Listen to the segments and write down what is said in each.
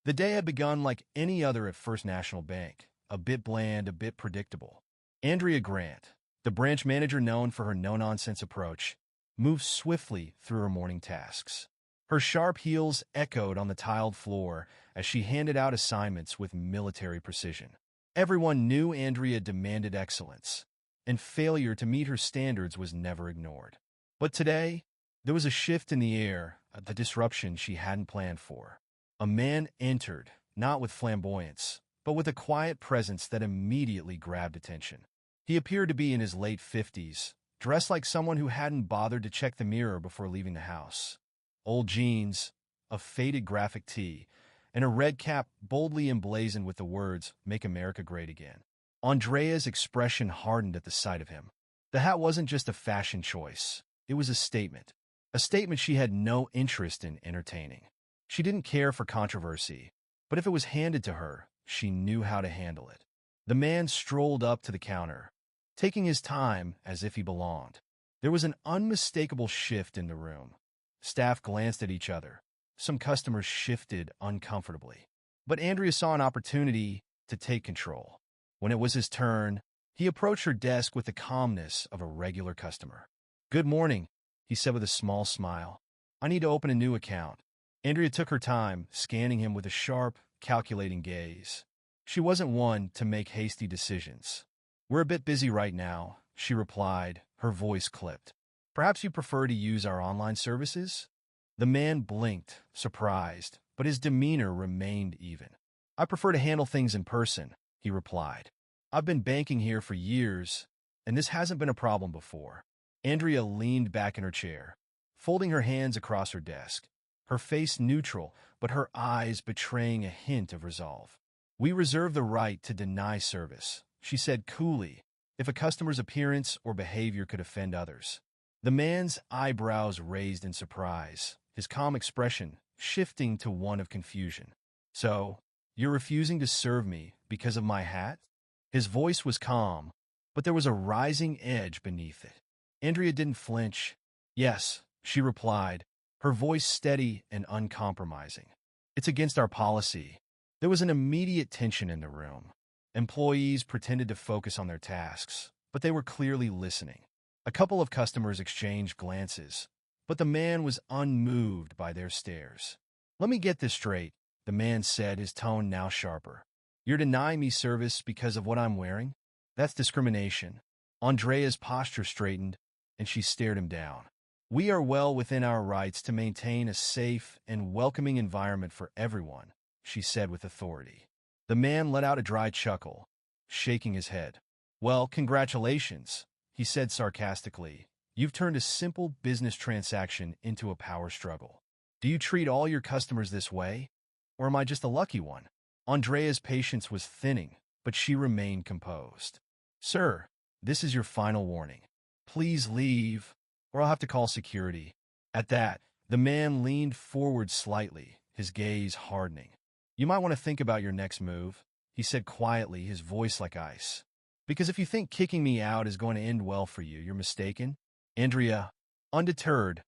The day had begun like any other at First National Bank, a bit bland, a bit predictable. Andrea Grant, the branch manager known for her no-nonsense approach, moved swiftly through her morning tasks. Her sharp heels echoed on the tiled floor as she handed out assignments with military precision. Everyone knew Andrea demanded excellence, and failure to meet her standards was never ignored. But today, there was a shift in the air, a disruption she hadn't planned for. A man entered, not with flamboyance, but with a quiet presence that immediately grabbed attention. He appeared to be in his late 50s, dressed like someone who hadn't bothered to check the mirror before leaving the house. Old jeans, a faded graphic tee, and a red cap boldly emblazoned with the words, "Make America Great Again." Andrea's expression hardened at the sight of him. The hat wasn't just a fashion choice. It was a statement. A statement she had no interest in entertaining. She didn't care for controversy, but if it was handed to her, she knew how to handle it. The man strolled up to the counter, taking his time as if he belonged. There was an unmistakable shift in the room. Staff glanced at each other. Some customers shifted uncomfortably. But Andrea saw an opportunity to take control. When it was his turn, he approached her desk with the calmness of a regular customer. "Good morning," he said with a small smile. "I need to open a new account." Andrea took her time, scanning him with a sharp, calculating gaze. She wasn't one to make hasty decisions. "We're a bit busy right now," she replied, her voice clipped. "Perhaps you prefer to use our online services?" The man blinked, surprised, but his demeanor remained even. "I prefer to handle things in person," he replied. "I've been banking here for years, and this hasn't been a problem before." Andrea leaned back in her chair, folding her hands across her desk, her face neutral, but her eyes betraying a hint of resolve. "We reserve the right to deny service," she said coolly, "if a customer's appearance or behavior could offend others." The man's eyebrows raised in surprise, his calm expression shifting to one of confusion. "So, you're refusing to serve me because of my hat?" His voice was calm, but there was a rising edge beneath it. Andrea didn't flinch. "Yes," she replied, her voice steady and uncompromising. "It's against our policy." There was an immediate tension in the room. Employees pretended to focus on their tasks, but they were clearly listening. A couple of customers exchanged glances, but the man was unmoved by their stares. "Let me get this straight," the man said, his tone now sharper. "You're denying me service because of what I'm wearing? That's discrimination." Andrea's posture straightened, and she stared him down. "We are well within our rights to maintain a safe and welcoming environment for everyone," she said with authority. The man let out a dry chuckle, shaking his head. "Well, congratulations," he said sarcastically. "You've turned a simple business transaction into a power struggle. Do you treat all your customers this way? Or am I just a lucky one?" Andrea's patience was thinning, but she remained composed. "Sir, this is your final warning. Please leave, or I'll have to call security." At that, the man leaned forward slightly, his gaze hardening. "You might want to think about your next move," he said quietly, his voice like ice. "Because if you think kicking me out is going to end well for you, you're mistaken." Andrea, undeterred,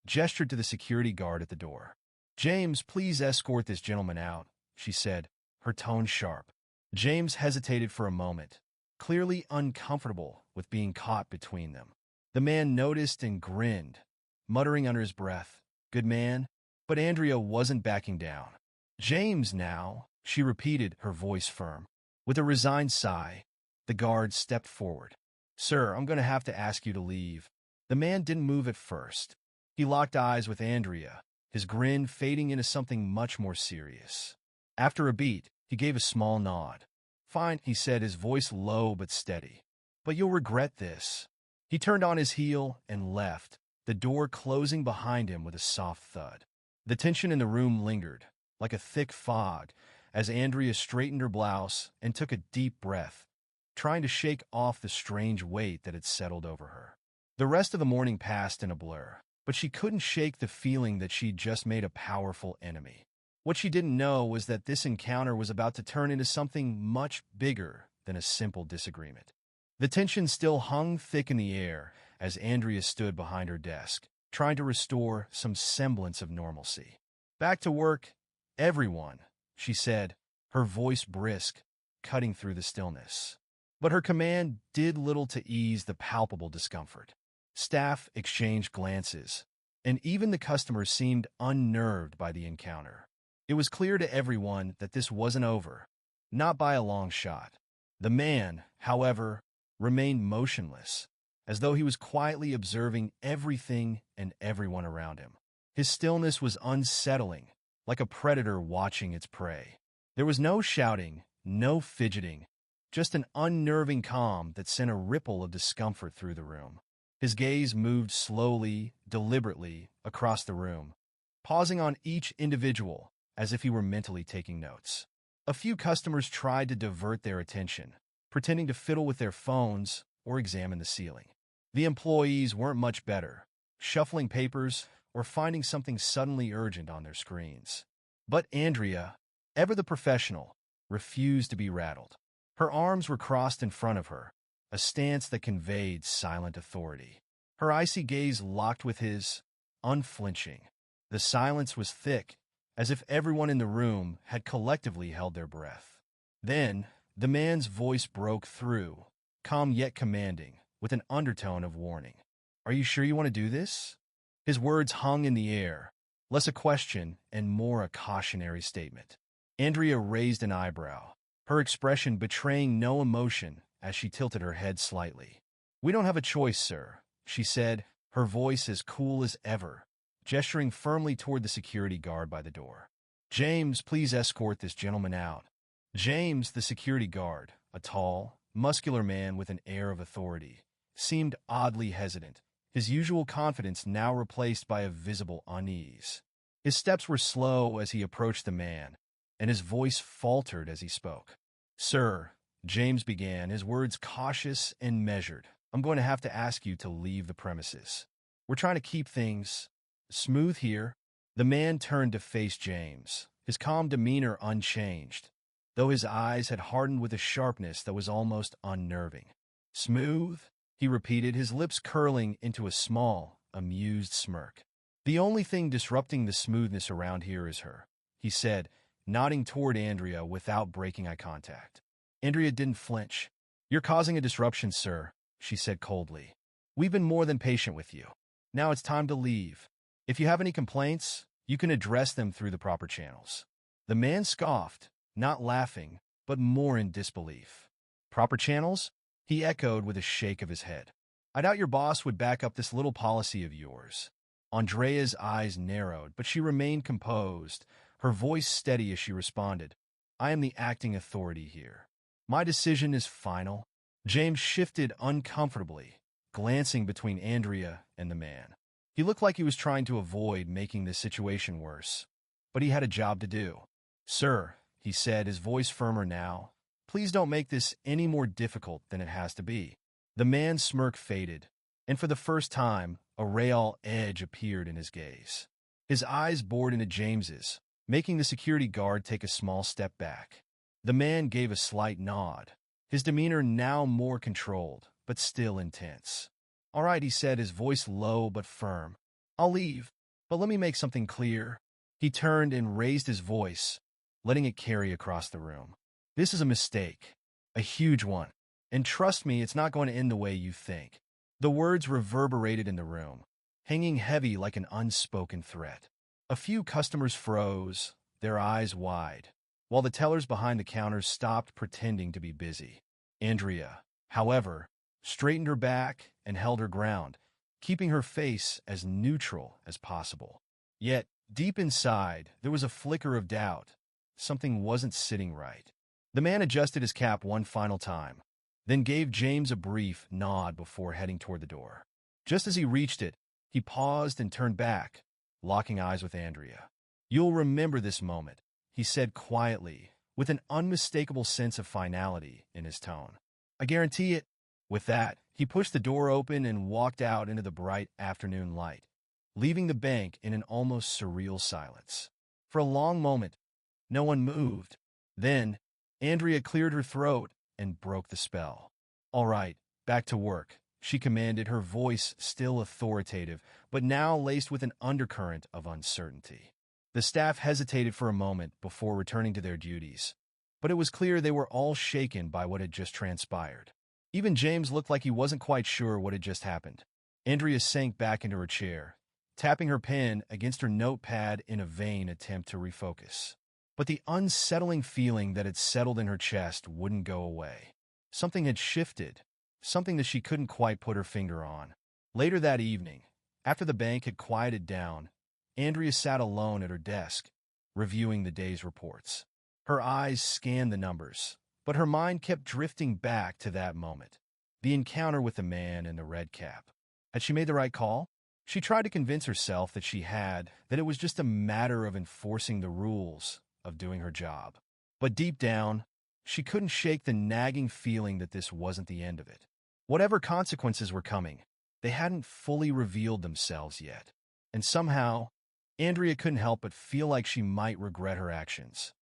gestured to the security guard at the door. "James, please escort this gentleman out," she said, her tone sharp. James hesitated for a moment, clearly uncomfortable with being caught between them. The man noticed and grinned, muttering under his breath, "Good man." But Andrea wasn't backing down. "James now," she repeated, her voice firm. With a resigned sigh, the guard stepped forward. "Sir, I'm going to have to ask you to leave." The man didn't move at first. He locked eyes with Andrea, his grin fading into something much more serious. After a beat, he gave a small nod. "Fine," he said, his voice low but steady. "But you'll regret this." He turned on his heel and left, the door closing behind him with a soft thud. The tension in the room lingered, like a thick fog, as Andrea straightened her blouse and took a deep breath, trying to shake off the strange weight that had settled over her. The rest of the morning passed in a blur, but she couldn't shake the feeling that she'd just made a powerful enemy. What she didn't know was that this encounter was about to turn into something much bigger than a simple disagreement. The tension still hung thick in the air as Andrea stood behind her desk, trying to restore some semblance of normalcy. Back to work, everyone, she said, her voice brisk, cutting through the stillness. But her command did little to ease the palpable discomfort. Staff exchanged glances, and even the customers seemed unnerved by the encounter. It was clear to everyone that this wasn't over, not by a long shot. The man, however, remained motionless, as though he was quietly observing everything and everyone around him. His stillness was unsettling, like a predator watching its prey. There was no shouting, no fidgeting, just an unnerving calm that sent a ripple of discomfort through the room. His gaze moved slowly, deliberately, across the room, pausing on each individual as if he were mentally taking notes. A few customers tried to divert their attention, pretending to fiddle with their phones or examine the ceiling. The employees weren't much better, shuffling papers or finding something suddenly urgent on their screens. But Andrea, ever the professional, refused to be rattled. Her arms were crossed in front of her, a stance that conveyed silent authority. Her icy gaze locked with his, unflinching. The silence was thick, as if everyone in the room had collectively held their breath. Then, the man's voice broke through, calm yet commanding, with an undertone of warning. "Are you sure you want to do this?" His words hung in the air, less a question and more a cautionary statement. Andrea raised an eyebrow, her expression betraying no emotion as she tilted her head slightly. "We don't have a choice, sir," she said, her voice as cool as ever, gesturing firmly toward the security guard by the door. "James, please escort this gentleman out." James, the security guard, a tall, muscular man with an air of authority, seemed oddly hesitant, his usual confidence now replaced by a visible unease. His steps were slow as he approached the man, and his voice faltered as he spoke. "Sir," James began, his words cautious and measured, "I'm going to have to ask you to leave the premises. We're trying to keep things smooth here." The man turned to face James, his calm demeanor unchanged, though his eyes had hardened with a sharpness that was almost unnerving. "Smooth?" he repeated, his lips curling into a small, amused smirk. "The only thing disrupting the smoothness around here is her," he said, nodding toward Andrea without breaking eye contact. Andrea didn't flinch. "You're causing a disruption, sir," she said coldly. "We've been more than patient with you. Now it's time to leave. If you have any complaints, you can address them through the proper channels." The man scoffed, not laughing, but more in disbelief. "Proper channels?" he echoed with a shake of his head. "I doubt your boss would back up this little policy of yours." Andrea's eyes narrowed, but she remained composed, her voice steady as she responded, "I am the acting authority here. My decision is final." James shifted uncomfortably, glancing between Andrea and the man. He looked like he was trying to avoid making the situation worse, but he had a job to do. "Sir," he said, his voice firmer now, "please don't make this any more difficult than it has to be." The man's smirk faded, and for the first time, a real edge appeared in his gaze. His eyes bored into James's, making the security guard take a small step back. The man gave a slight nod, his demeanor now more controlled, but still intense. "All right," he said, his voice low but firm. "I'll leave, but let me make something clear." He turned and raised his voice, letting it carry across the room. "This is a mistake, a huge one, and trust me, it's not going to end the way you think." The words reverberated in the room, hanging heavy like an unspoken threat. A few customers froze, their eyes wide, while the tellers behind the counters stopped pretending to be busy. Andrea, however, straightened her back and held her ground, keeping her face as neutral as possible. Yet, deep inside, there was a flicker of doubt. Something wasn't sitting right. The man adjusted his cap one final time, then gave James a brief nod before heading toward the door. Just as he reached it, he paused and turned back, locking eyes with Andrea. "You'll remember this moment," he said quietly, with an unmistakable sense of finality in his tone. "I guarantee it." With that, he pushed the door open and walked out into the bright afternoon light, leaving the bank in an almost surreal silence. For a long moment, no one moved. Then, Andrea cleared her throat and broke the spell. "All right, back to work," she commanded, her voice still authoritative, but now laced with an undercurrent of uncertainty. The staff hesitated for a moment before returning to their duties, but it was clear they were all shaken by what had just transpired. Even James looked like he wasn't quite sure what had just happened. Andrea sank back into her chair, tapping her pen against her notepad in a vain attempt to refocus. But the unsettling feeling that had settled in her chest wouldn't go away. Something had shifted, something that she couldn't quite put her finger on. Later that evening, after the bank had quieted down, Andrea sat alone at her desk, reviewing the day's reports. Her eyes scanned the numbers, but her mind kept drifting back to that moment, the encounter with the man in the red cap. Had she made the right call? She tried to convince herself that she had, that it was just a matter of enforcing the rules, of doing her job. But deep down, she couldn't shake the nagging feeling that this wasn't the end of it. Whatever consequences were coming, they hadn't fully revealed themselves yet. And somehow, Andrea couldn't help but feel like she might regret her actions.